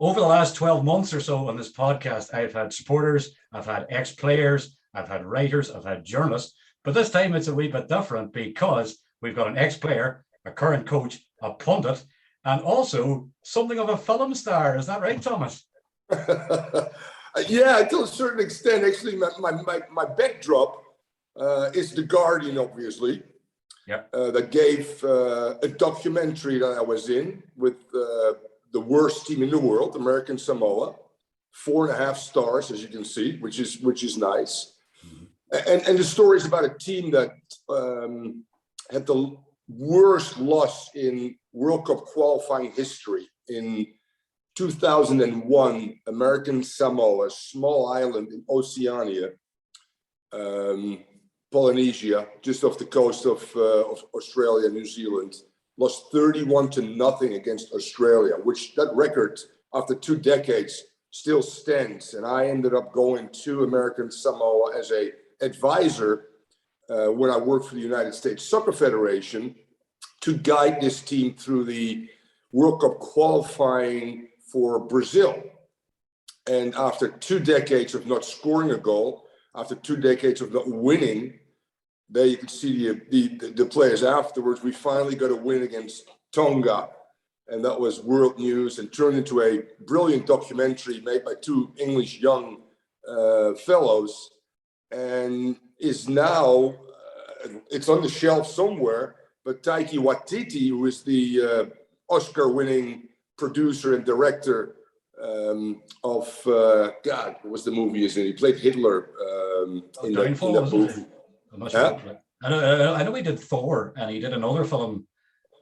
over the last 12 months or so on this podcast, I've had supporters, I've had ex-players, I've had writers, I've had journalists, but this time it's a wee bit different because we've got an ex-player, a current coach, a pundit, and also something of a film star. Is that right, Thomas? Yeah, to a certain extent. Actually, my backdrop is The Guardian, obviously. Yeah. That gave a documentary that I was in with the worst team in the world, American Samoa. 4.5 stars, as you can see, which is nice. Mm-hmm. And the story is about a team that had the worst loss in World Cup qualifying history in 2001. American Samoa, a small island in Oceania, Polynesia, just off the coast of Australia, New Zealand, lost 31-0 against Australia, which that record after 2 decades still stands. And I ended up going to American Samoa as a advisor when I worked for the United States Soccer Federation to guide this team through the World Cup qualifying for Brazil. And after 2 decades of not scoring a goal, after 2 decades of not winning, there you can see the players afterwards. We finally got a win against Tonga, and that was world news and turned into a brilliant documentary made by 2 English young fellows, and is now, it's on the shelf somewhere, but Taika Waititi, who is the Oscar-winning producer and director of, God, what was the movie he's in? He played Hitler in that movie. I'm not sure. I know he did Thor, and he did another film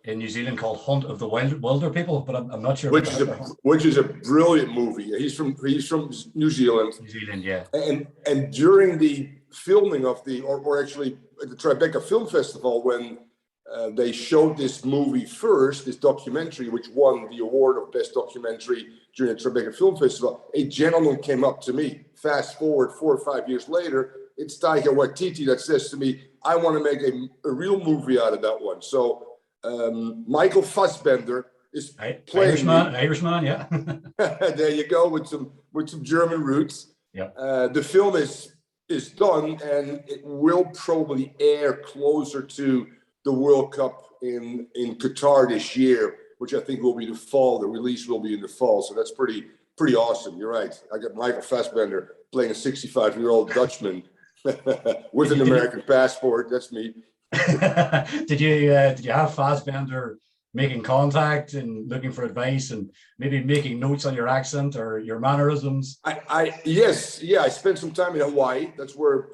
in New Zealand called Hunt of the Wilder People, but I'm not sure. Which is a brilliant movie. He's from New Zealand. New Zealand, yeah. And during the filming of or actually at the Tribeca Film Festival, when they showed this movie first, this documentary, which won the award of Best Documentary during the Tribeca Film Festival, a gentleman came up to me. Fast forward 4 or 5 years later, it's Taika Waititi that says to me, I want to make a real movie out of that one. So Michael Fassbender is playing Irishman, yeah. There you go, with some German roots. Yeah. The film is done, and it will probably air closer to the World Cup in Qatar this year, which I think will be the fall. The release will be in the fall, so that's pretty awesome. You're right. I got Michael Fassbender playing a 65-year-old Dutchman with an American passport. That's me. Did you have Fassbender making contact and looking for advice and maybe making notes on your accent or your mannerisms? Yes, I spent some time in Hawaii. That's where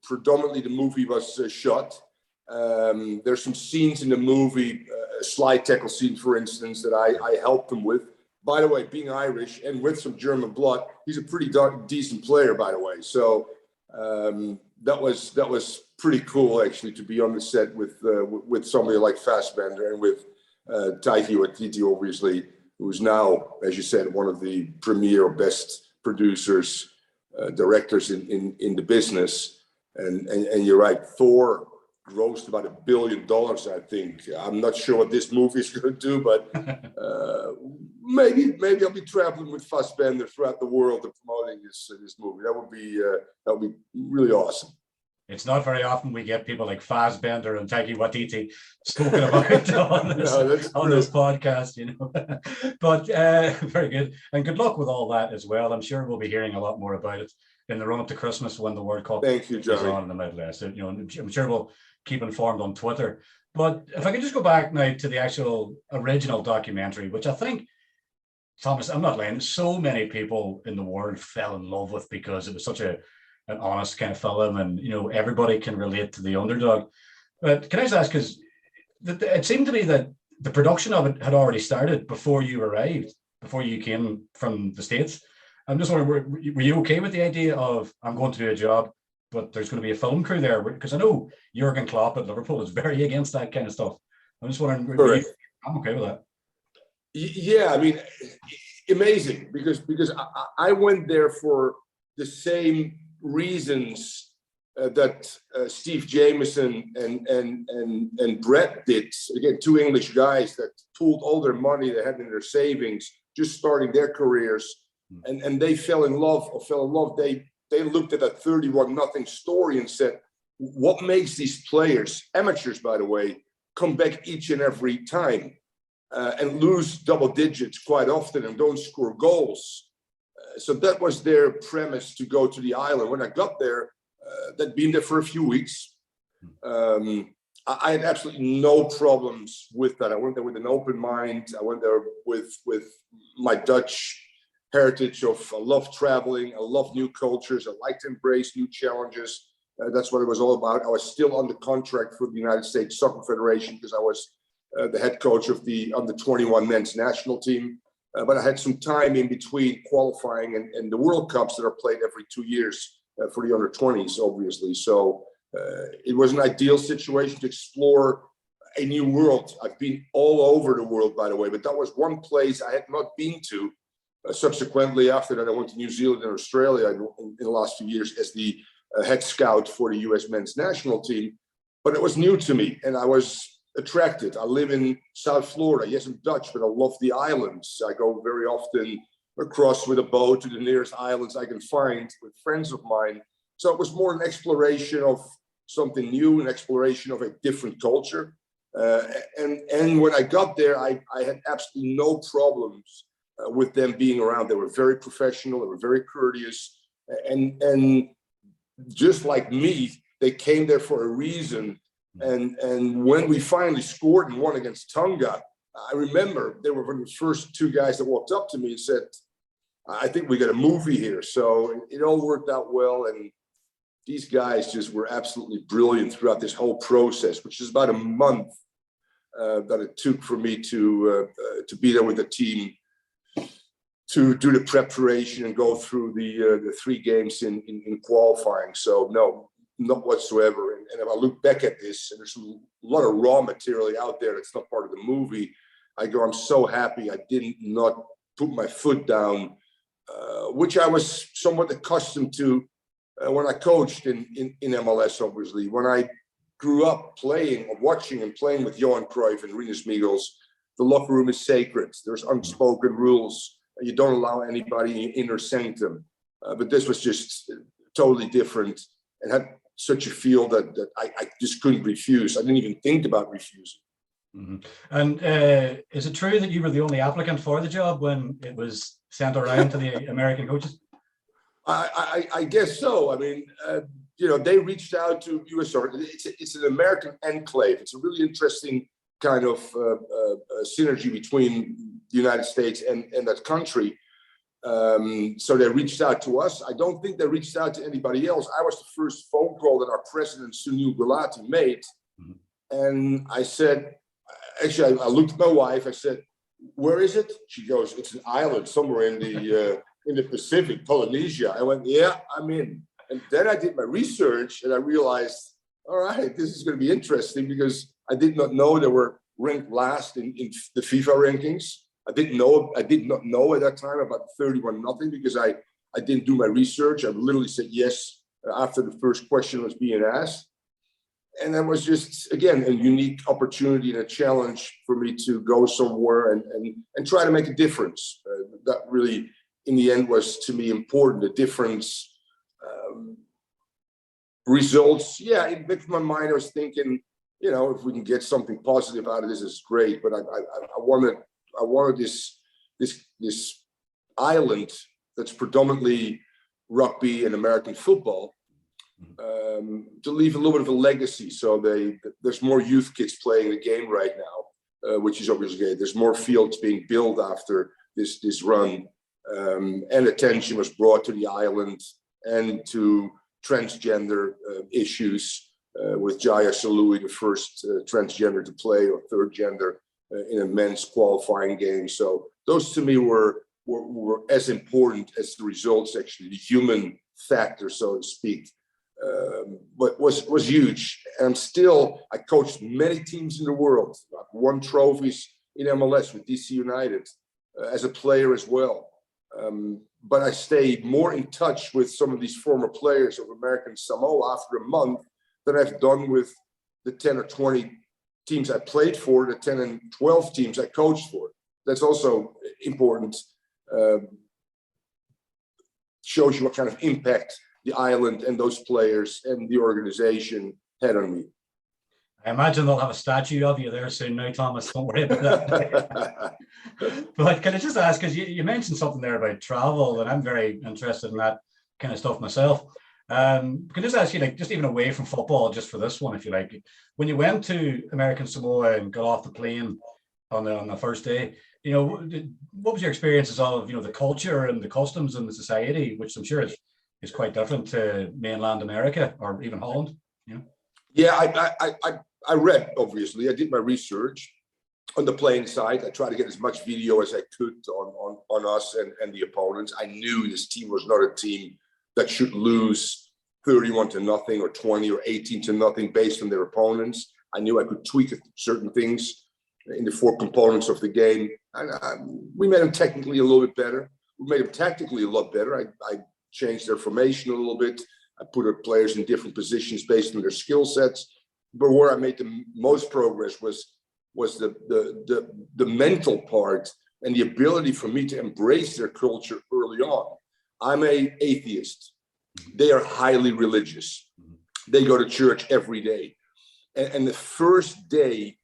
predominantly the movie was shot. There's some scenes in the movie, a slide tackle scene, for instance, that I helped him with. By the way, being Irish and with some German blood, he's a pretty decent player, by the way. So that was pretty cool, actually, to be on the set with somebody like Fassbender and with Taika Waititi, obviously, who's now, as you said, one of the premier or best producers, directors in the business. And you're right, Thor grossed about $1 billion, I think. I'm not sure what this movie is going to do, but maybe I'll be traveling with Fassbender throughout the world and promoting this movie. That would be really awesome. It's not very often we get people like Fassbender and Taika Waititi spoken about on this podcast, you know. But very good, and good luck with all that as well. I'm sure we'll be hearing a lot more about it in the run up to Christmas when the World Cup is on in the Middle East. You know, I'm sure we'll keep informed on Twitter. But if I could just go back now to the actual original documentary, which I think, Thomas, I'm not lying, so many people in the world fell in love with because it was such an honest kind of film, and you know, everybody can relate to the underdog. But can I just ask, because it seemed to me that the production of it had already started before you arrived, before you came from the States. I'm just wondering, were you okay with the idea of, I'm going to do a job, but there's going to be a film crew there? Because I know Jurgen Klopp at Liverpool is very against that kind of stuff. I'm just wondering, I'm okay with that. Yeah, I mean, amazing, because I went there for the same reasons that Steve Jameson and Brett did. Again, 2 English guys that pooled all their money they had in their savings just starting their careers, and they fell in love. They looked at that 31-0 story and said, what makes these players, amateurs by the way, come back each and every time and lose double digits quite often and don't score goals? So that was their premise to go to the island. When I got there, they'd been there for a few weeks. I had absolutely no problems with that. I went there with an open mind. I went there with my Dutch heritage of I love traveling. I love new cultures. I like to embrace new challenges. That's what it was all about. I was still under contract for the United States Soccer Federation because I was the head coach of the under-21 men's national team. But I had some time in between qualifying and the World Cups that are played every 2 years for the under-20s, obviously. So it was an ideal situation to explore a new world. I've been all over the world, by the way, but that was one place I had not been to. Subsequently, after that, I went to New Zealand and Australia in the last few years as the head scout for the US men's national team. But it was new to me, and I was attracted. I live in South Florida. Yes, I'm Dutch, but I love the islands. I go very often across with a boat to the nearest islands I can find with friends of mine. So it was more an exploration of something new, an exploration of a different culture. And when I got there, I had absolutely no problems with them being around. They were very professional. They were very courteous. And just like me, they came there for a reason. And when we finally scored and won against Tonga, I remember they were one of the first two guys that walked up to me and said, I think we got a movie here. So it all worked out well. And these guys just were absolutely brilliant throughout this whole process, which is about a month that it took for me to be there with the team, to do the preparation and go through the 3 games in qualifying. So no, not whatsoever. And if I look back at this, and there's a lot of raw material out there that's not part of the movie, I go, I'm so happy I did not put my foot down, which I was somewhat accustomed to when I coached in MLS, obviously. When I grew up playing, watching and playing with Johan Cruyff and Rinus Michels, the locker room is sacred. There's unspoken rules. You don't allow anybody in or sanctum. But this was just totally different and had such a feel that I just couldn't refuse. I didn't even think about refusing. Mm-hmm. And is it true that you were the only applicant for the job when it was sent around to the American coaches? I guess so. I mean, they reached out to US. It's an American enclave. It's a really interesting kind of synergy between the United States and that country. So they reached out to us. I don't think they reached out to anybody else. I was the first phone call that our president, Sunil Gulati, made. Mm-hmm. And I said, actually, I looked at my wife. I said, where is it? She goes, it's an island somewhere in the Pacific, Polynesia. I went, yeah, I'm in. And then I did my research and I realized, all right, this is going to be interesting because I did not know they were ranked last in the FIFA rankings. I did not know at that time about 31-0 because I didn't do my research. I literally said yes after the first question was being asked. And that was just, again, a unique opportunity and a challenge for me to go somewhere and try to make a difference. That really, in the end, was to me important, the difference. Results, yeah, in the back of my mind, I was thinking, if we can get something positive out of this, is great. But I wanted this island that's predominantly rugby and American football to leave a little bit of a legacy. So there's more youth kids playing the game right now, which is obviously great. There's more fields being built after this run, and attention was brought to the island and to transgender issues with Jaya Salui, the first transgender to play, or third gender in a men's qualifying game. So those to me were as important as the results, actually, the human factor, so to speak. But was huge. And I coached many teams in the world. I've won trophies in MLS with DC United as a player as well. But I stayed more in touch with some of these former players of American Samoa after a month than I've done with the 10 or 20 teams I played for, the 10 and 12 teams I coached for. That's also important shows you what kind of impact the island and those players and the organization had on me. I imagine they'll have a statue of you there soon now, Thomas. Don't worry about that. But can I just ask, because you mentioned something there about travel, and I'm very interested in that kind of stuff myself. Can I just ask you, like, just even away from football, just for this one, if you like, when you went to American Samoa and got off the plane on the first day, you know, what was your experiences of, you know, the culture and the customs and the society, which I'm sure is quite different to mainland America or even Holland, you know? Yeah, I read, obviously. I did my research on the playing side. I tried to get as much video as I could on us and the opponents. I knew this team was not a team that should lose 31-0 or 20 or 18-0 based on their opponents. I knew I could tweak certain things in the 4 components of the game. And we made them technically a little bit better. We made them tactically a lot better. I changed their formation a little bit. I put our players in different positions based on their skill sets. But where I made the most progress was the mental part and the ability for me to embrace their culture early on. I'm an atheist. They are highly religious. They go to church every day. And the first day,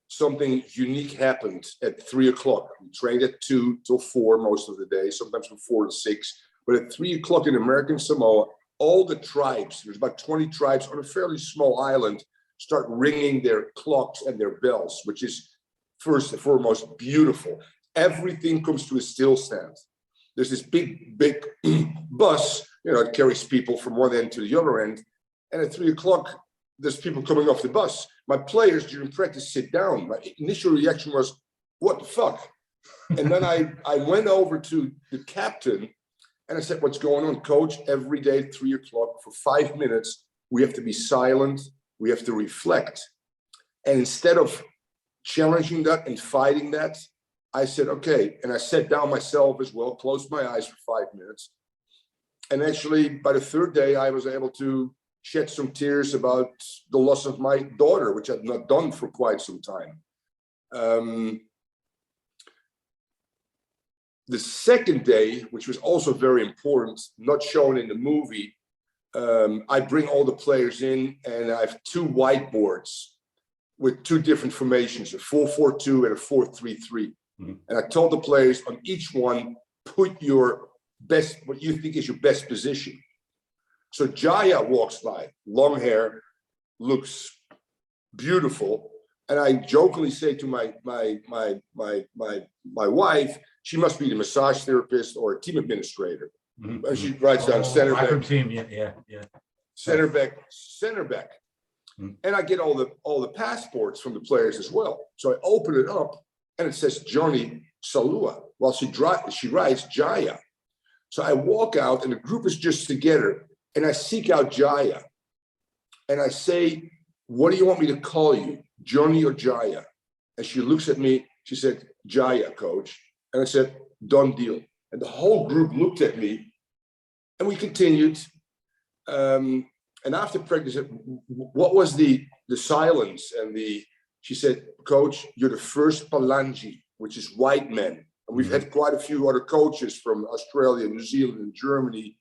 something unique happened at 3 o'clock. We trained at 2 till 4 most of the day, sometimes from 4 to 6. But at 3 o'clock in American Samoa, all the tribes, there's about 20 tribes on a fairly small island, start ringing their clocks and their bells, which is first and foremost beautiful. Everything comes to a still stand. There's this big bus, you know, it carries people from one end to the other end. And at 3 o'clock, there's people coming off the bus. My players during practice sit down. My initial reaction was, what the fuck? And then I went over to the captain and I said, what's going on, coach? Every day at 3 o'clock for 5 minutes, we have to be silent. We have to reflect. And instead of challenging that and fighting that, I said, okay. And I sat down myself as well, closed my eyes for 5 minutes. And actually, by the 3rd day, I was able to shed some tears about the loss of my daughter, which I've not done for quite some time. The second day, which was also very important, not shown in the movie, I bring all the players in and I have 2 whiteboards with 2 different formations, a 4-4-2 and a 4-3-3. And I told the players on each one, put your best, what you think is your best position. So Jaya walks by, long hair, looks beautiful. And I jokingly say to my wife, she must be the massage therapist or a team administrator. And she writes down center back. Team, yeah. Center back. And I get all the passports from the players as well. So I open it up and it says Johnny Salua. While she writes Jaya. So I walk out and the group is just together and I seek out Jaya. And I say, what do you want me to call you, Johnny or Jaya? And she looks at me, she said, Jaya, coach. And I said, done deal. And the whole group looked at me and we continued. And after practice, what was the silence? And she said, coach, you're the first Palangi, which is white men. And we've had quite a few other coaches from Australia, New Zealand, and Germany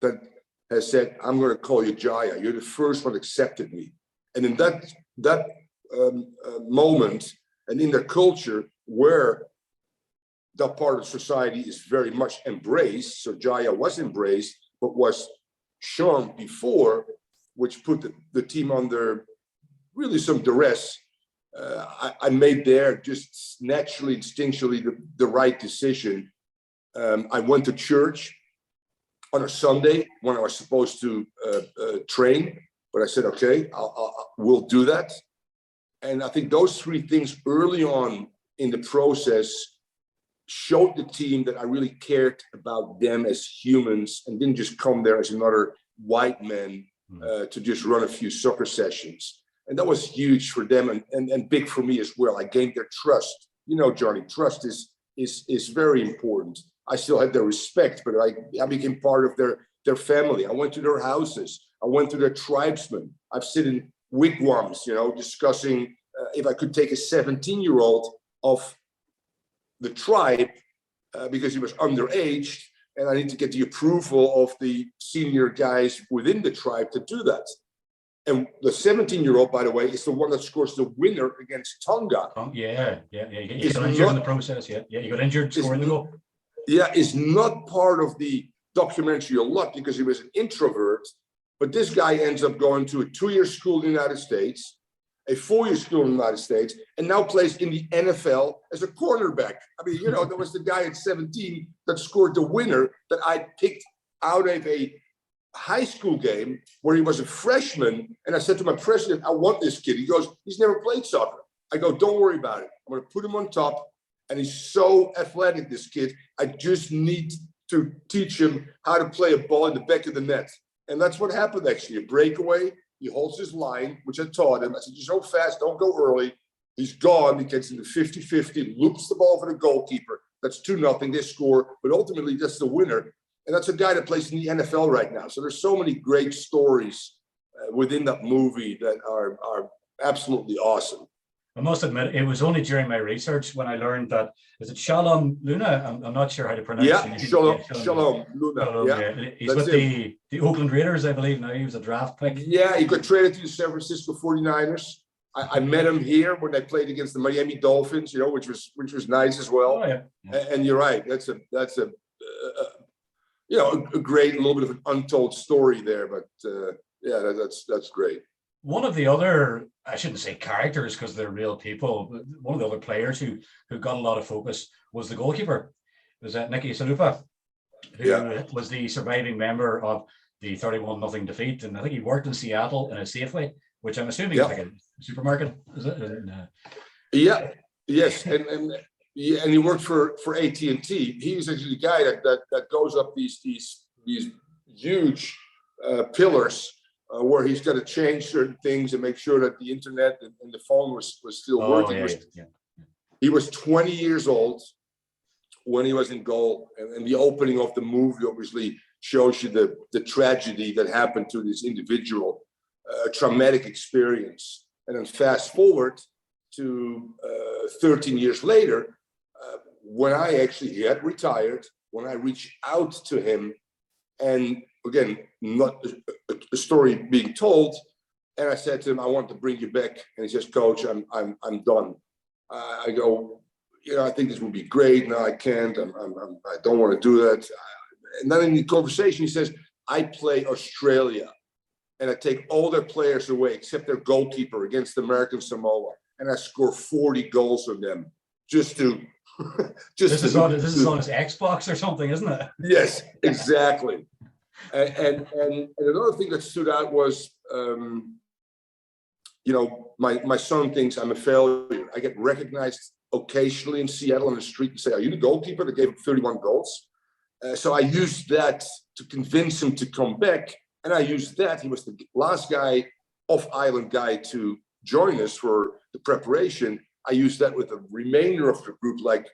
that has said, I'm going to call you Jaya. You're the first one accepted me. And in that moment and in their culture where that part of society is very much embraced, so Jaya was embraced, but was shown before, which put the team under really some duress. I made there just naturally, instinctually, the right decision. I went to church on a Sunday when I was supposed to train, but I said, okay, we'll do that. And I think those 3 things early on in the process showed the team that I really cared about them as humans and didn't just come there as another white man to just run a few soccer sessions. And that was huge for them and big for me as well. I gained their trust. You know, Johnny, trust is very important. I still had their respect, but I became part of their family. I went to their houses. I went to their tribesmen. I've sit in wigwams, you know, discussing if I could take a 17-year-old of the tribe because he was underage, and I need to get the approval of the senior guys within the tribe to do that. And the 17-year-old, by the way, is the one that scores the winner against Tonga. Yeah. He got injured in the process. Yeah, he got injured scoring the goal. Yeah, is not part of the documentary a lot because he was an introvert. But this guy ends up going to a 2-year school in the United States, a 4-year school in the United States, and now plays in the NFL as a cornerback. I mean, there was the guy at 17 that scored the winner that I picked out of a high school game where he was a freshman. And I said to my president, I want this kid. He goes, he's never played soccer. I go, don't worry about it. I'm going to put him on top. And he's so athletic, this kid. I just need to teach him how to play a ball in the back of the net. And that's what happened, actually. A breakaway. He holds his line, which I taught him. I said, you're so fast, don't go early. He's gone. He gets into 50-50, loops the ball for the goalkeeper. That's 2-0. They score. But ultimately, that's the winner. And that's a guy that plays in the NFL right now. So there's so many great stories within that movie that are absolutely awesome. I must admit, it was only during my research when I learned that, is it Shalom Luna? I'm not sure how to pronounce it. Shalom Luna. Yeah. He's with the Oakland Raiders, I believe now. He was a draft pick. Yeah, he got traded to the San Francisco 49ers. I met him here when they played against the Miami Dolphins, which was nice as well. Oh, yeah. And you're right. That's a great, a little bit of an untold story there, but that's great. One of the other, I shouldn't say characters because they're real people, but one of the other players who got a lot of focus was the goalkeeper. It was Nicky Salupa, who was the surviving member of the 31-0 defeat. And I think he worked in Seattle in a Safeway, which I'm assuming is like a supermarket, is it? Yes. And he worked for AT&T. He was actually the guy that goes up these huge pillars where he's got to change certain things and make sure that the internet and the phone was still working. He was 20 years old when he was in goal, and the opening of the movie obviously shows you the tragedy that happened to this individual, traumatic experience. And then fast forward to 13 years later, when he had retired, when I reached out to him, and again, not a story being told, and I said to him, I want to bring you back. And he says, Coach, I'm done. I go, I think this would be great. No, I can't. I don't want to do that. And then in the conversation, he says, I play Australia, and I take all their players away except their goalkeeper against American Samoa, and I score 40 goals on them just to. This is on his Xbox or something, isn't it? Yes, exactly. And another thing that stood out was, my son thinks I'm a failure. I get recognized occasionally in Seattle on the street and say, are you the goalkeeper that gave him 31 goals? So I used that to convince him to come back. And I used that. He was the last guy, off-island guy, to join us for the preparation. I used that with the remainder of the group, like,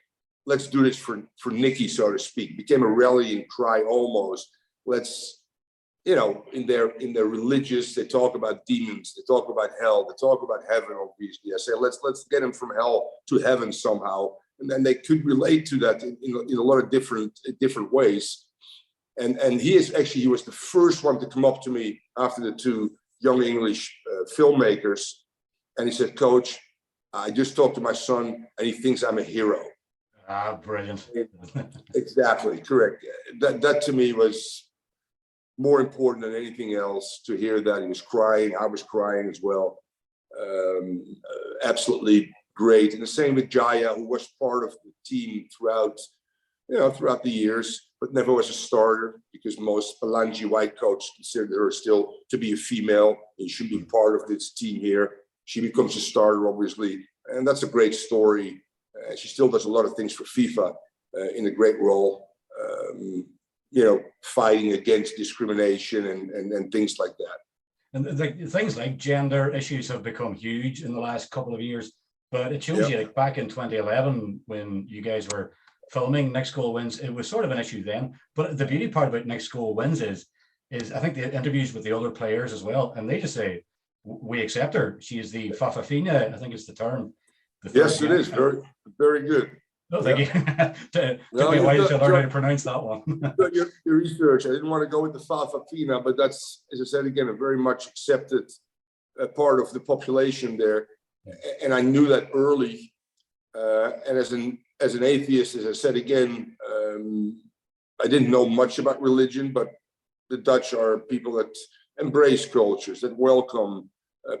let's do this for Nicky, so to speak. Became a rallying cry almost. Let's, in their religious, they talk about demons, they talk about hell, they talk about heaven, obviously. I say, let's get him from hell to heaven somehow. And then they could relate to that in a lot of different ways. And he was the first one to come up to me after the two young English filmmakers. And he said, Coach, I just talked to my son and he thinks I'm a hero. Brilliant. Exactly, correct. That to me was more important than anything else, to hear that. He was crying, I was crying as well. Absolutely great. And the same with Jaya, who was part of the team throughout the years, but never was a starter because most Palangi white coaches considered her still to be a female and should be part of this team here. She becomes a starter, obviously, and that's a great story. She still does a lot of things for FIFA in a great role, fighting against discrimination and things like that. And things like gender issues have become huge in the last couple of years, but it shows you, like back in 2011, when you guys were filming Next Goal Wins, it was sort of an issue then. But the beauty part about Next Goal Wins is I think the interviews with the other players as well, and they just say, we accept her. She is the Fafafina, I think it's the term. Yes, it is. Very, very good. No, thank you. Took me a while to learn how to pronounce that one. your research. I didn't want to go with the Fa'afafina, but that's, as I said again, a very much accepted part of the population there. And I knew that early. And as an atheist, as I said again, I didn't know much about religion, but the Dutch are people that embrace cultures, that welcome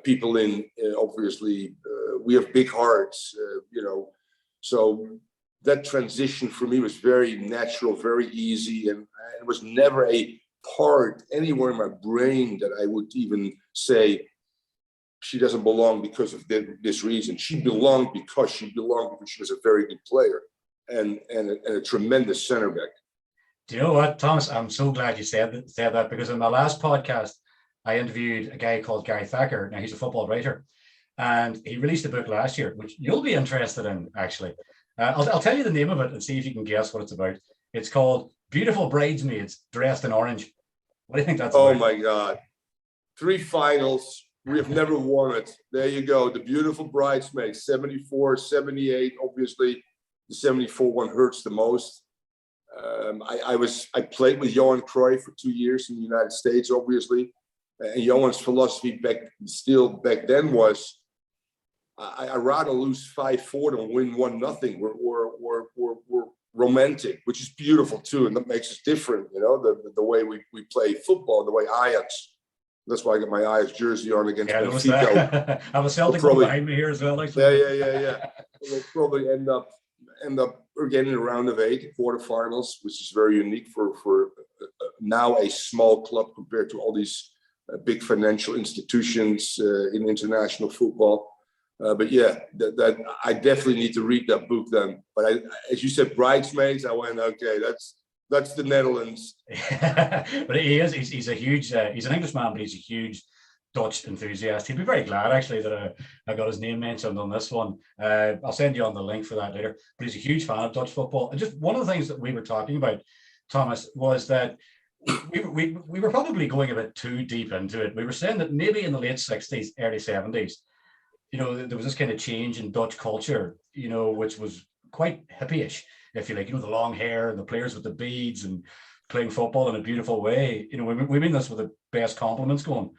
people in. Obviously, we have big hearts, so that transition for me was very natural, very easy, and it was never a part anywhere in my brain that I would even say she doesn't belong because of this reason. She belonged because she was a very good player and a tremendous center back. Do you know what, Thomas? I'm so glad you said that, because in my last podcast, I interviewed a guy called Gary Thacker. Now, he's a football writer, and he released a book last year, which you'll be interested in, actually. I'll tell you the name of it and see if you can guess what it's about. It's called Beautiful Bridesmaids Dressed in Orange. What do you think that's about? Oh, my God. 3 finals. We have never won it. There you go. The Beautiful Bridesmaids, 74, 78. Obviously, the 74 one hurts the most. I played with Johan Cruyff for 2 years in the United States, obviously. And Johan's philosophy back then was, I rather lose 5-4 than win 1-0. We're romantic, which is beautiful too, and that makes us different. The way we play football, the way Ajax. That's why I got my Ajax jersey on against Benfica. I have a Celtic behind me here as well. Yeah. We'll probably end up again in a round of 8 quarterfinals, which is very unique for now a small club compared to all these big financial institutions in international football. But yeah, that I definitely need to read that book then. But as you said, Bridesmaids, I went, okay, that's the Netherlands. But he's a huge, he's an Englishman, but he's a huge Dutch enthusiast. He'd be very glad, actually, that I got his name mentioned on this one. I'll send you on the link for that later. But he's a huge fan of Dutch football. And just one of the things that we were talking about, Thomas, was that we were probably going a bit too deep into it. We were saying that maybe in the late 60s, early 70s, there was this kind of change in Dutch culture, which was quite hippie-ish, if you like, the long hair and the players with the beads and playing football in a beautiful way. We mean this with the best compliments going.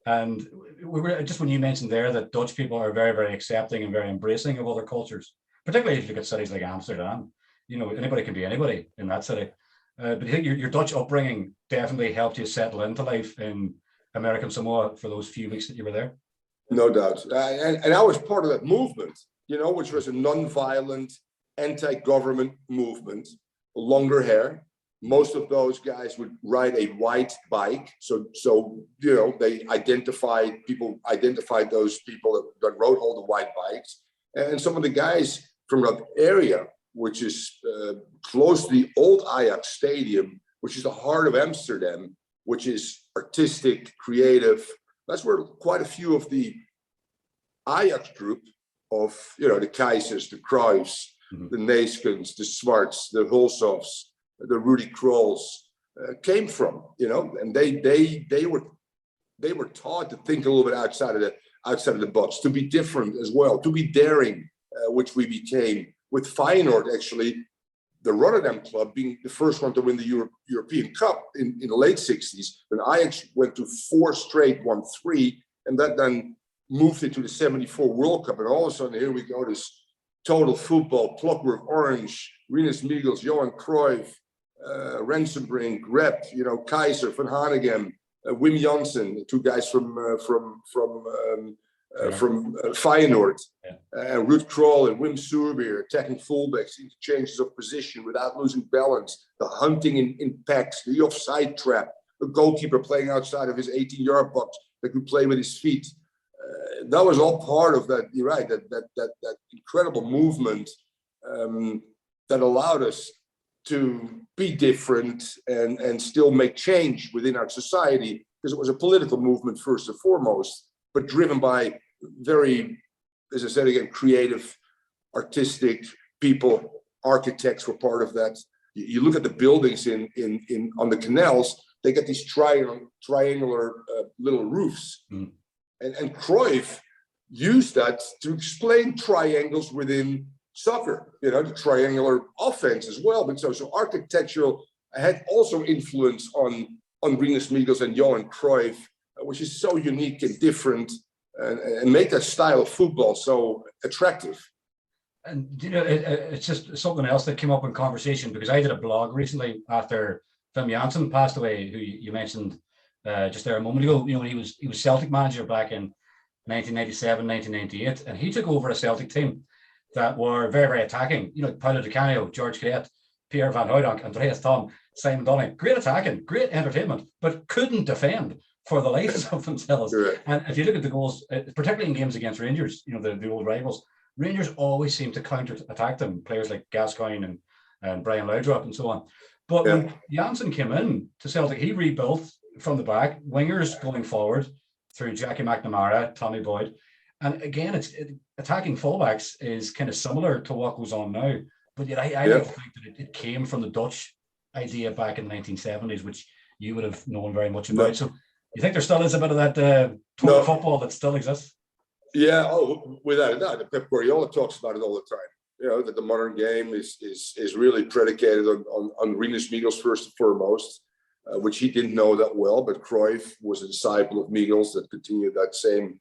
And we were just, when you mentioned there that Dutch people are very, very accepting and very embracing of other cultures, particularly if you look at cities like Amsterdam. Anybody can be anybody in that city. But I think your Dutch upbringing definitely helped you settle into life in American Samoa for those few weeks that you were there. No doubt. And I was part of that movement, which was a non-violent, anti-government movement, longer hair. Most of those guys would ride a white bike. So they identified those people that rode all the white bikes. And some of the guys from that area, which is close to the old Ajax Stadium, which is the heart of Amsterdam, which is artistic, creative. That's where quite a few of the Ajax group of, the Keizers, the Cruyffs, the Neeskens, the Swarts, the Hulshoffs, the Rudy Krolls came from, and they were taught to think a little bit outside of the box, to be different as well, to be daring, which we became with Feyenoord, actually, the Rotterdam club being the first one to win the European Cup in the late 60s. Then Ajax went to 4 straight, won 3, and that then moved into the 74 World Cup. And all of a sudden, here we go, this total football, Clockwork Orange, Rinus Michels, Johan Cruyff, Rensenbrink, Rep, Keizer, Van Hanegem, Wim Jansen, 2 guys from Feyenoord, Ruud Krol and Wim Suurbeer, attacking fullbacks, interchanges of position without losing balance, the hunting in packs, the offside trap, the goalkeeper playing outside of his 18-yard box that could play with his feet. That was all part of that. You're right. That incredible movement that allowed us to be different and still make change within our society, because it was a political movement first and foremost, but driven by very, as I said again, creative, artistic people. Architects were part of that. You look at the buildings on the canals; they get these triangular little roofs. And Cruyff used that to explain triangles within soccer, the triangular offense as well. But so architectural had also influence on Rinus Michels and Johan Cruyff, which is so unique and different, and make that style of football so attractive. And it's just something else that came up in conversation, because I did a blog recently after Wim Jansen passed away, who you mentioned just there a moment ago. He was Celtic manager back in 1997, 1998, and he took over a Celtic team that were very, very attacking. Paulo Di Canio, George Cadet, Pierre Van Hooydonk, Andreas Thom, Simon Donning. Great attacking, great entertainment, but couldn't defend for the lives of themselves. Right. And if you look at the goals, particularly in games against Rangers, the old rivals, Rangers always seem to counter-attack them, players like Gascoigne and Brian Laudrup and so on. But when Janssen came in to Celtic, he rebuilt from the back, wingers going forward through Jackie McNamara, Tommy Boyd. And again, attacking fullbacks is kind of similar to what goes on now. But yet I like to think that it came from the Dutch idea back in the 1970s, which you would have known very much about. So you think there still is a bit of that football that still exists? Yeah, without a doubt. Pep Guardiola talks about it all the time. That the modern game is really predicated on Rinus Michels first and foremost, which he didn't know that well. But Cruyff was a disciple of Michels that continued that same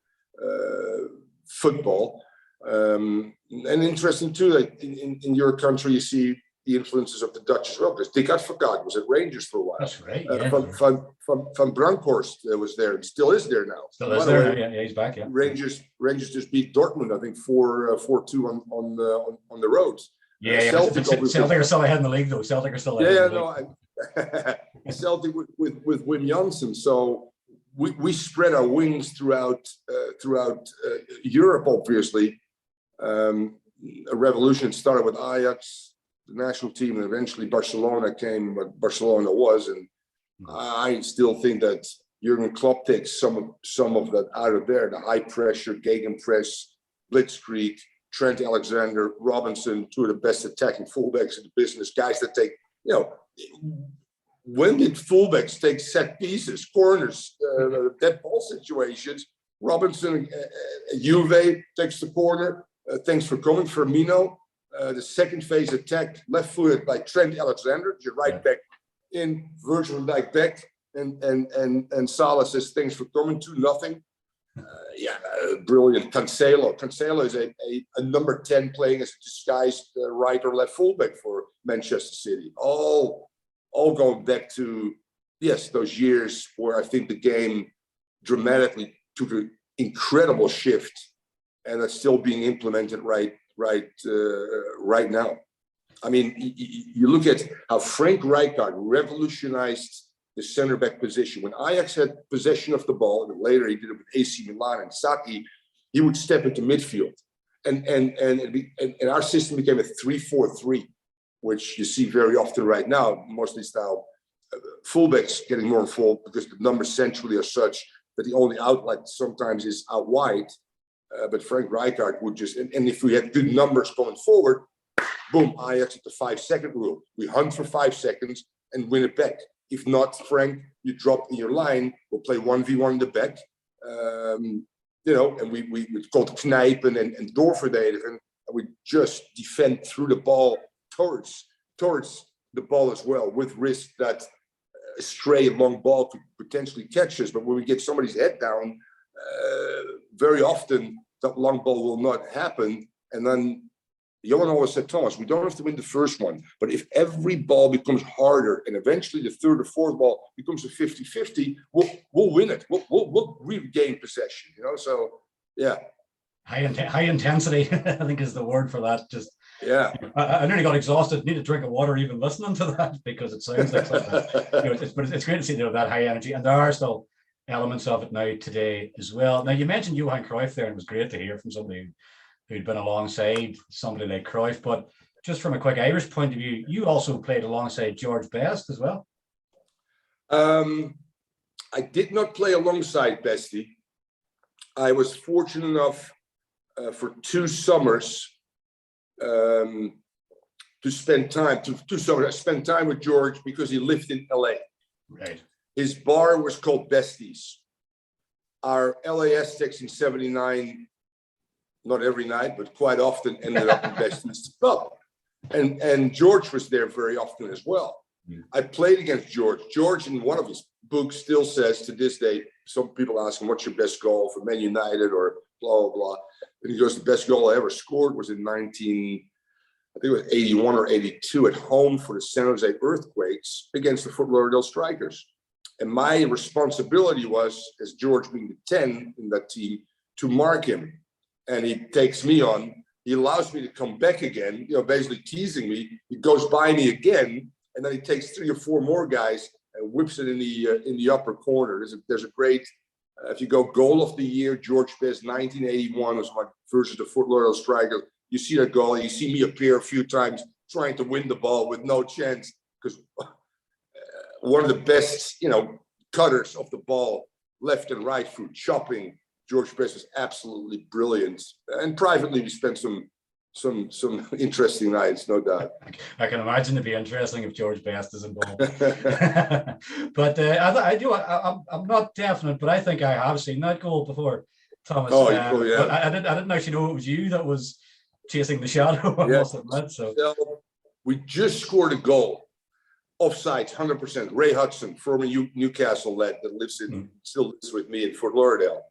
football. And interesting too, that in your country you see the influences of the Dutch as well, because Dick Advocaat was at Rangers for a while. That's right. Van Bronckhorst was there and still is there now. Still is there. Yeah, he's back. Yeah. Rangers just beat Dortmund, I think 4-2 on the road. Yeah, Celtic are still ahead in the league though. Celtic are still ahead. Celtic with Wim Jansen. So we spread our wings throughout Europe, obviously. A revolution started with Ajax, the national team, and eventually Barcelona came, what Barcelona was. And I still think that Jurgen Klopp takes some of that out of there, the high pressure, gegenpress, blitzkrieg, Trent Alexander, Robinson, two of the best attacking fullbacks in the business, guys that take, when did fullbacks take set pieces, corners, dead ball situations? Robinson, Juve takes the corner. Thanks for coming, Firmino. The second phase attack, left-footed by Trent Alexander, your right back in, Virgil van Dijk back, and Salah says thanks for coming, 2-0. Brilliant. Cancelo is a number 10 playing as a disguised right or left fullback for Manchester City. All going back to those years where I think the game dramatically took an incredible shift, and that's still being implemented right now. I mean, you look at how Frank Rijkaard revolutionized the center back position. When Ajax had possession of the ball, and later he did it with AC Milan and Saki, he would step into midfield, and our system became a 3-4-3, which you see very often right now. Mostly style fullbacks getting more involved because the numbers centrally are such that the only outlet sometimes is out wide. But Frank Rijkaard would just, and if we had good numbers going forward, boom, Ajax at the 5-second rule. We hunt for 5 seconds and win it back. If not, Frank, you drop in your line, we'll play 1v1 in the back. And we called Knijpen and doorverdedigen, and we just defend through the ball towards the ball as well, with risk that a stray long ball could potentially catch us. But when we get somebody's head down, very often that long ball will not happen. And then Johan always said, Thomas, we don't have to win the first one, but if every ball becomes harder and eventually the third or fourth ball becomes a 50-50, we'll win it. We'll regain possession, So, yeah. High intensity, I think is the word for that. Just I nearly got exhausted. Need a drink of water even listening to that, because it sounds like something. But it's great to see that high energy, and there are still elements of it now today as well. Now, you mentioned Johan Cruyff there, and it was great to hear from somebody who'd been alongside somebody like Cruyff. But just from a quick Irish point of view, you also played alongside George Best as well. I did not play alongside Bestie. I was fortunate enough for 2 summers to spend time. 2 summers I spent time with George because he lived in LA. Right. His bar was called Bestie's. Our LA Aztecs in '79 not every night, but quite often ended up in Best East Pub. And George was there very often as well. I played against George. George, in one of his books, still says to this day, some people ask him, what's your best goal for Man United or blah, blah, blah. And he goes, the best goal I ever scored was in 81 or 82 at home for the San Jose Earthquakes against the Fort Lauderdale Strikers. And my responsibility was, as George being the 10 in that team, to mark him. And he takes me on. He allows me to come back again, basically teasing me. He goes by me again, and then he takes 3 or 4 more guys and whips it in the upper corner. There's a great, if you go goal of the year, George Best, 1981 was my versus the Fort Lauderdale Strikers. You see that goal, you see me appear a few times trying to win the ball with no chance, because one of the best, cutters of the ball, left and right through chopping. George Best was absolutely brilliant, and privately we spent some interesting nights, no doubt. I can imagine it'd be interesting if George Best is involved. But I'm not definite, but I think I have seen that goal before, Thomas. Oh, yeah. But I didn't actually know it was you that was chasing the shadow. I must admit. So we just scored a goal, offsides, 100%. Ray Hudson, former Newcastle lad that still lives with me in Fort Lauderdale.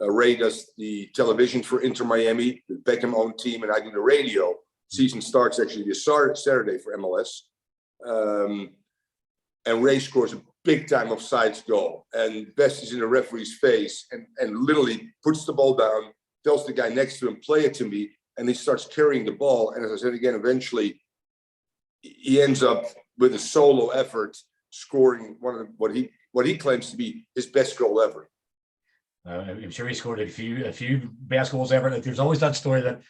Ray does the television for Inter Miami, the Beckham owned team, and I do the radio. Season starts actually this Saturday for MLS. And Ray scores a big time offsides goal. And Best is in the referee's face and literally puts the ball down, tells the guy next to him, play it to me. And he starts carrying the ball. And as I said again, eventually he ends up with a solo effort scoring one of what he claims to be his best goal ever. I'm sure he scored a few best goals ever. There's always that story that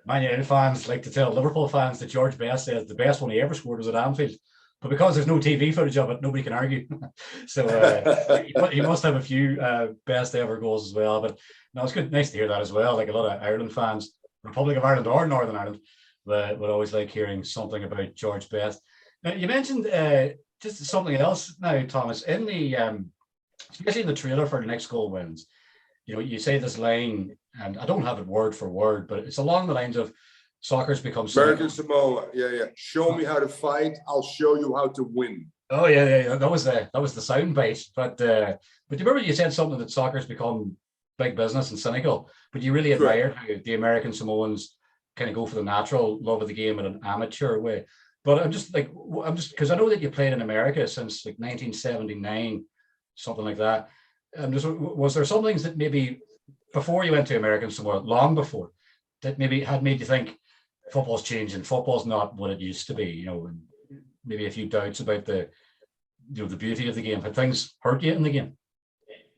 Man United fans like to tell Liverpool fans that George Best says the best one he ever scored was at Anfield. But because there's no TV footage of it, nobody can argue. So he must have a few best ever goals as well. But no, it's good, nice to hear that as well. Like a lot of Ireland fans, Republic of Ireland or Northern Ireland, would always like hearing something about George Best. Now, you mentioned just something else now, Thomas, in the especially in the trailer for the next goal wins. You say this line, and I don't have it word for word, but it's along the lines of soccer's become American Samoa. Yeah. Show me how to fight. I'll show you how to win. Oh yeah. That was the sound bite. But you remember you said something that soccer's become big business and cynical, but you really admired how the American Samoans kind of go for the natural love of the game in an amateur way. But I'm just because I know that you played in America since like 1979, something like that. Was there some things that maybe before you went to American Samoa, long before, that maybe had made you think football's changing, football's not what it used to be, and maybe a few doubts about the beauty of the game? Had things hurt you in the game?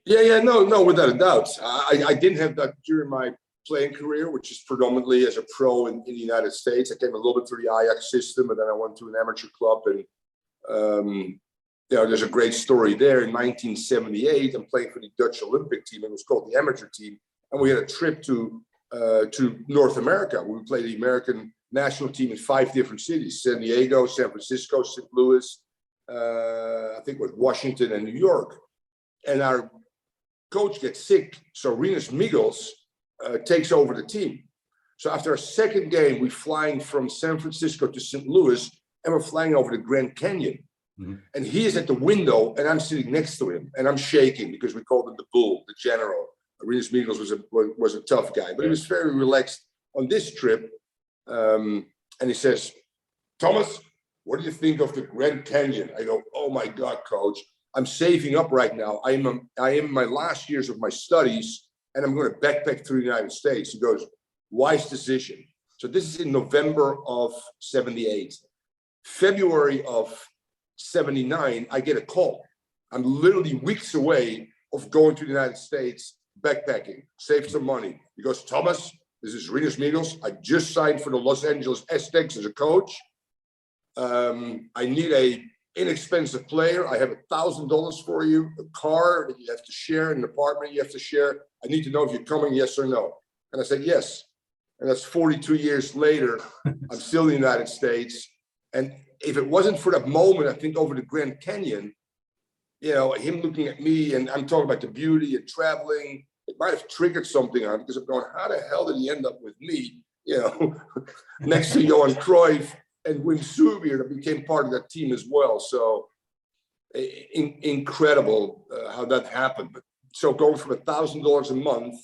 Yeah, no, without a doubt. I didn't have that during my playing career, which is predominantly as a pro in the United States. I came a little bit through the Ajax system, and then I went to an amateur club, and there's a great story there. In 1978, I'm playing for the Dutch Olympic team. It was called the amateur team. And we had a trip to North America. We played the American national team in 5 different cities: San Diego, San Francisco, St. Louis, I think it was Washington and New York. And our coach gets sick. So Rinus Michels takes over the team. So after our second game, we're flying from San Francisco to St. Louis, and we're flying over the Grand Canyon. Mm-hmm. And he is at the window, and I'm sitting next to him, and I'm shaking because we called him the bull, the general. Rinus Michels was a tough guy, but he was very relaxed on this trip. And he says, "Thomas, what do you think of the Grand Canyon?" I go, "Oh my God, coach, I'm saving up right now. I am in my last years of my studies, and I'm going to backpack through the United States." He goes, "Wise decision." So this is in November of 78. February of 79, I get a call. I'm literally weeks away of going to the United States, backpacking, save some money. He goes, "Thomas, this is Rinus Michels. I just signed for the Los Angeles Aztecs as a coach. I need a inexpensive player. I have $1,000 for you, a car that you have to share, an apartment you have to share. I need to know if you're coming, yes or no." And I said, "Yes." And that's 42 years later. I'm still in the United States. And if it wasn't for that moment, I think over the Grand Canyon, him looking at me, and I'm talking about the beauty and traveling, it might have triggered something on, because I'm going, how the hell did he end up with me? Next to Johan Cruyff and Wim Subier, that became part of that team as well. So incredible how that happened. But so going from $1,000 a month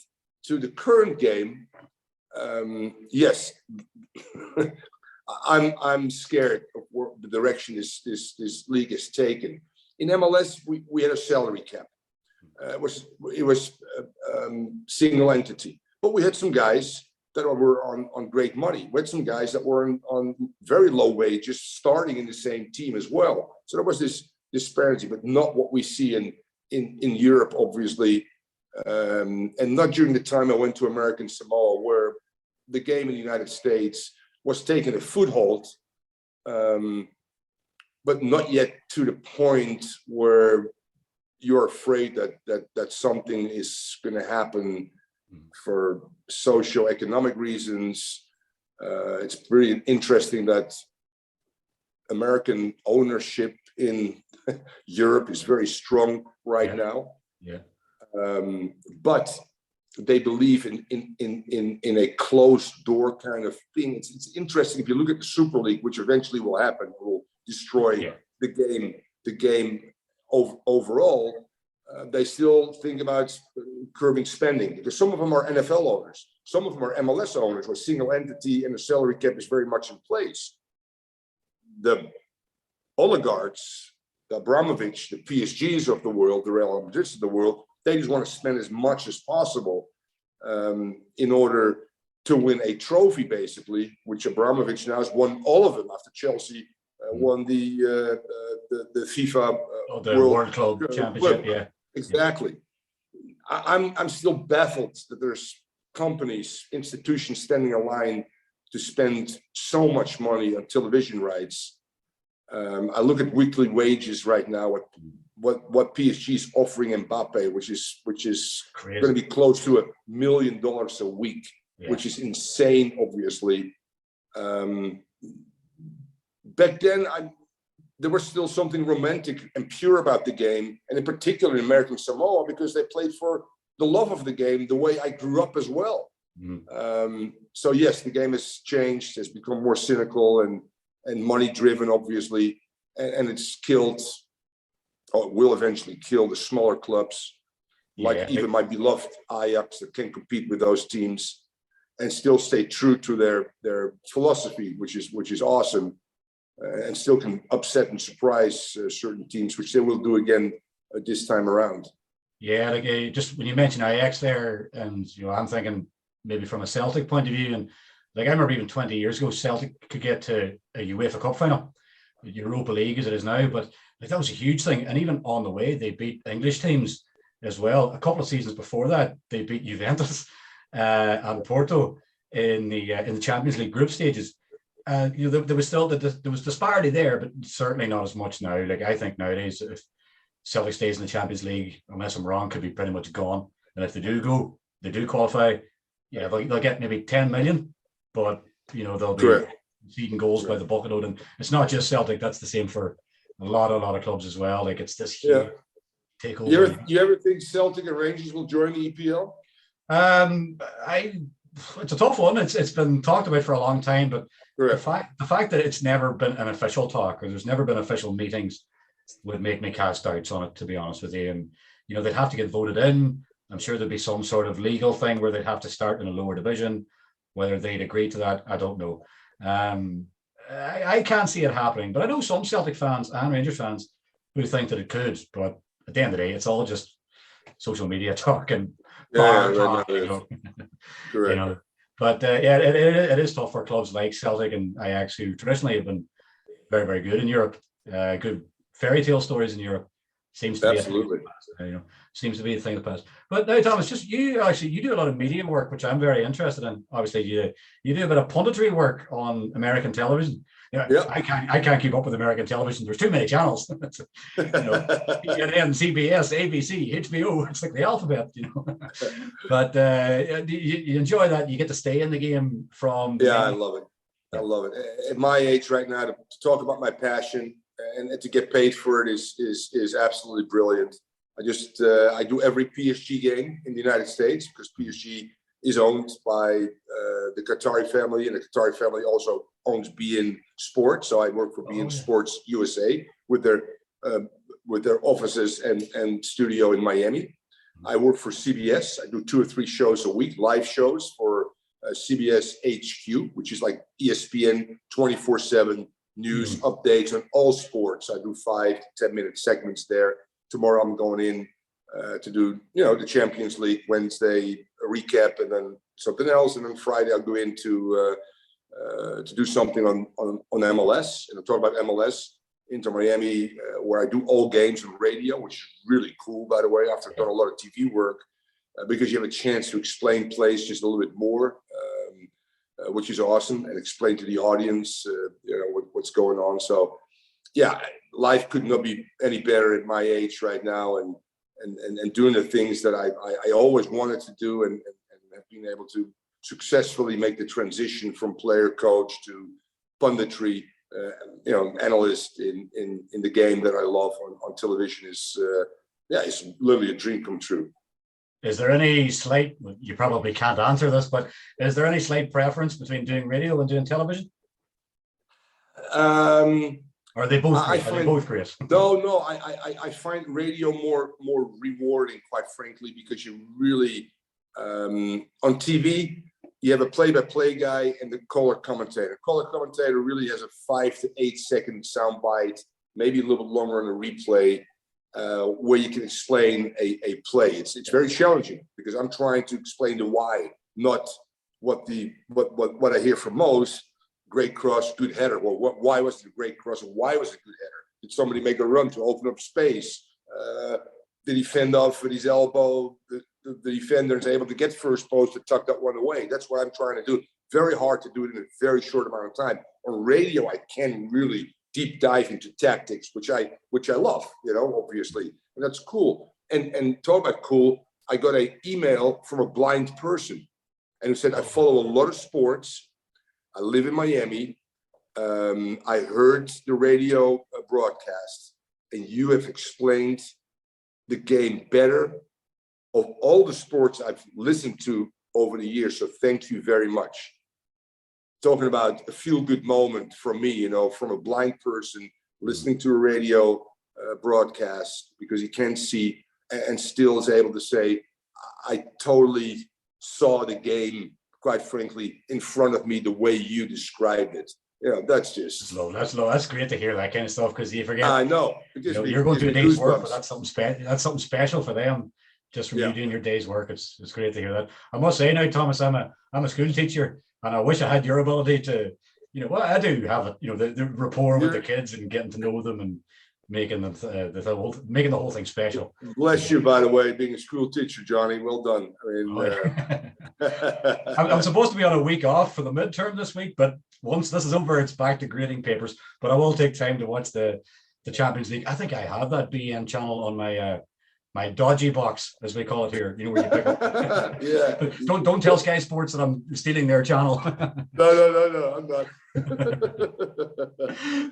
to the current game, yes, I'm scared of where the direction this league is taken. In MLS, we had a salary cap. It was single entity, but we had some guys that were on great money. We had some guys that were on very low wages, starting in the same team as well. So there was this disparity, but not what we see in Europe, obviously, and not during the time I went to American Samoa, where the game in the United States was taking a foothold, but not yet to the point where you're afraid that something is going to happen for socio-economic reasons. It's pretty interesting that American ownership in Europe is very strong right now. Yeah. But they believe in a closed door kind of thing. It's interesting if you look at the Super League, which eventually will happen, will destroy the game overall. They still think about curbing spending, because some of them are NFL owners, some of them are MLS owners, where single entity and the salary cap is very much in place. The oligarchs, the Abramovich, the PSGs of the world, the Real Madrids of the world, they just want to spend as much as possible in order to win a trophy, basically, which Abramovich now has won all of them after Chelsea won the FIFA World Club Championship. Yeah, exactly. I'm still baffled that there's companies, institutions standing in line to spend so much money on television rights. I look at weekly wages right now. What PSG is offering Mbappe, which is going to be close to $1 million a week, which is insane, obviously. Back then, there was still something romantic and pure about the game, and in particular in American Samoa, because they played for the love of the game, the way I grew up as well. So yes, the game has changed, has become more cynical and money-driven, obviously, and it's killed, or it will eventually kill the smaller clubs, like even my beloved Ajax, that can compete with those teams and still stay true to their philosophy, which is awesome, and still can upset and surprise certain teams, which they will do again this time around. Yeah, like just when you mentioned Ajax there, and I'm thinking maybe from a Celtic point of view, and like I remember even 20 years ago, Celtic could get to a UEFA Cup final, Europa League as it is now, but like that was a huge thing. And even on the way, they beat English teams as well. A couple of seasons before that, they beat Juventus and Porto in the Champions League group stages. There was still there was disparity there, but certainly not as much now. Like I think nowadays, if Celtic stays in the Champions League, unless I'm wrong, could be pretty much gone. And if they do qualify, they'll get maybe 10 million, but they'll be conceding goals by the bucketload. And it's not just Celtic; that's the same for a lot of clubs as well. Like it's this huge takeover. You ever think Celtic and Rangers will join the EPL? It's a tough one. It's been talked about for a long time, but the fact that it's never been an official talk, or there's never been official meetings, would make me cast doubts on it, to be honest with you. And they'd have to get voted in. I'm sure there'd be some sort of legal thing where they'd have to start in a lower division. Whether they'd agree to that, I don't know. I can't see it happening, but I know some Celtic fans and Rangers fans who think that it could. But at the end of the day, it's all just social media talk and talk. Correct. But it is tough for clubs like Celtic and Ajax, who traditionally have been very, very good in Europe. Good fairy tale stories in Europe. Seems to Absolutely. be seems to be the thing of the past. But now, Thomas, just you do a lot of media work, which I'm very interested in. Obviously, you do a bit of punditry work on American television. I can't keep up with American television. There's too many channels. CNN, CBS, ABC, HBO. It's like the alphabet, But you enjoy that. You get to stay in the game from. I love it. I love it. At my age right now, to talk about my passion and to get paid for it is absolutely brilliant. I do every PSG game in the United States because PSG is owned by the Qatari family, and the Qatari family also owns beIN Sports. So I work for beIN Sports USA with their offices and studio in Miami. I work for CBS. I do 2 or 3 shows a week, live shows for CBS HQ, which is like ESPN 24/7 news updates on all sports. I do 5 to 10 minute segments there. Tomorrow I'm going in to do, the Champions League. Wednesday, a recap, and then something else. And then Friday I'll go in to do something on MLS. And I'm talking about MLS into Miami, where I do all games on radio, which is really cool, by the way, after I've done a lot of TV work, because you have a chance to explain plays just a little bit more, which is awesome, and explain to the audience, what's going on. So, yeah, life could not be any better at my age right now, and doing the things that I always wanted to do, and have been able to successfully make the transition from player coach to punditry, analyst in the game that I love on television is it's literally a dream come true. Is there any slight, you probably can't answer this, but is there any slight preference between doing radio and doing television? Or are they both great? No, I find radio more rewarding, quite frankly, because you really, on TV, you have a play-by-play guy and the color commentator. Color commentator really has a 5 to 8 second soundbite, maybe a little bit longer on a replay, where you can explain a play. It's very challenging because I'm trying to explain the why, not what I hear from most. Great cross, good header. Well, why was it a great cross, and why was it a good header? Did somebody make a run to open up space? Did he fend off with his elbow? The defender is able to get first post to tuck that one away. That's what I'm trying to do. Very hard to do it in a very short amount of time. On radio, I can really deep dive into tactics, which I love, obviously, and that's cool. And talk about cool, I got an email from a blind person, and who said, I follow a lot of sports. I live in Miami. I heard the radio broadcast, and you have explained the game better of all the sports I've listened to over the years. So thank you very much. Talking about a feel-good moment from me, from a blind person listening to a radio broadcast because he can't see and still is able to say, I totally saw the game, quite frankly, in front of me the way you described it. That's just low. That's great to hear that kind of stuff, because you forget. I know. You're going to a day's work, but that's something special for them. Just from you doing your day's work, it's great to hear that. I must say now, Thomas, I'm a school teacher, and I wish I had your ability to, I do have, the rapport with the kids and getting to know them and making them making the whole thing special. Bless you, by the way, being a school teacher, Johnny. Well done. I mean, I'm supposed to be on a week off for the midterm this week, but once this is over, it's back to grading papers. But I will take time to watch the Champions League. I think I have that beIN channel on my dodgy box, as we call it here, where you pick up. Yeah. Don't tell Sky Sports that I'm stealing their channel. No, I'm not.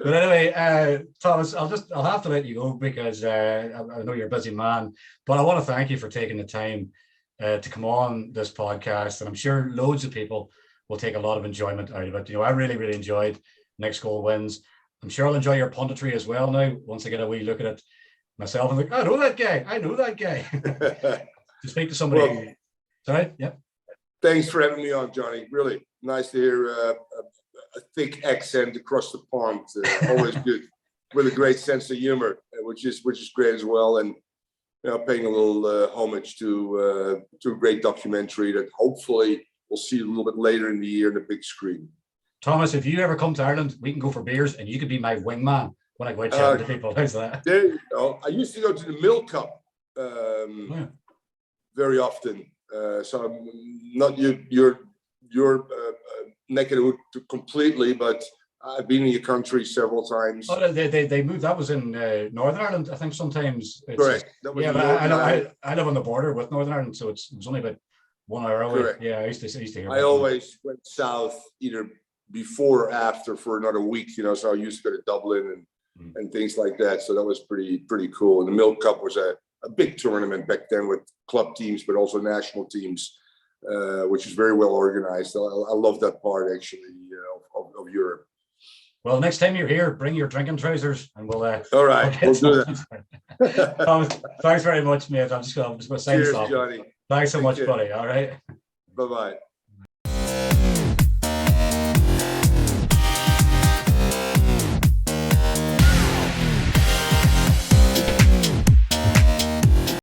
But anyway, Thomas, I'll have to let you go because I know you're a busy man, but I want to thank you for taking the time to come on this podcast, and I'm sure loads of people will take a lot of enjoyment out of it. I really, really enjoyed Next Goal Wins. I'm sure I'll enjoy your punditry as well now, once I get a wee look at it myself. I'm like, I know that guy. To speak to somebody. Well, sorry, yeah. Thanks for having me on, Johnny. Really nice to hear a thick accent across the pond. Always good, with a great sense of humor, which is great as well. And paying a little homage to a great documentary that hopefully we'll see a little bit later in the year on the big screen. Thomas, if you ever come to Ireland, we can go for beers, and you could be my wingman when I go out chatting to people. How's that? There you go. I used to go to the Milk Cup very often. So I'm not your neck of the wood completely, but I've been in your country several times. Oh, they moved. That was in Northern Ireland, I think. Sometimes. Correct. But I live on the border with Northern Ireland, so it was only about 1 hour away. Correct. Yeah, I used to hear. I always went south either before or after for another week. So I used to go to Dublin and things like that. So that was pretty cool. And the Milk Cup was a big tournament back then with club teams, but also national teams, which is very well organized. I love that part actually of Europe. Well, next time you're here, bring your drinking trousers, and we'll. All right, we'll do that. Thomas, thanks very much, mate. I'm just going to sign this off. Johnny. Thanks so much, buddy. All right. Bye-bye.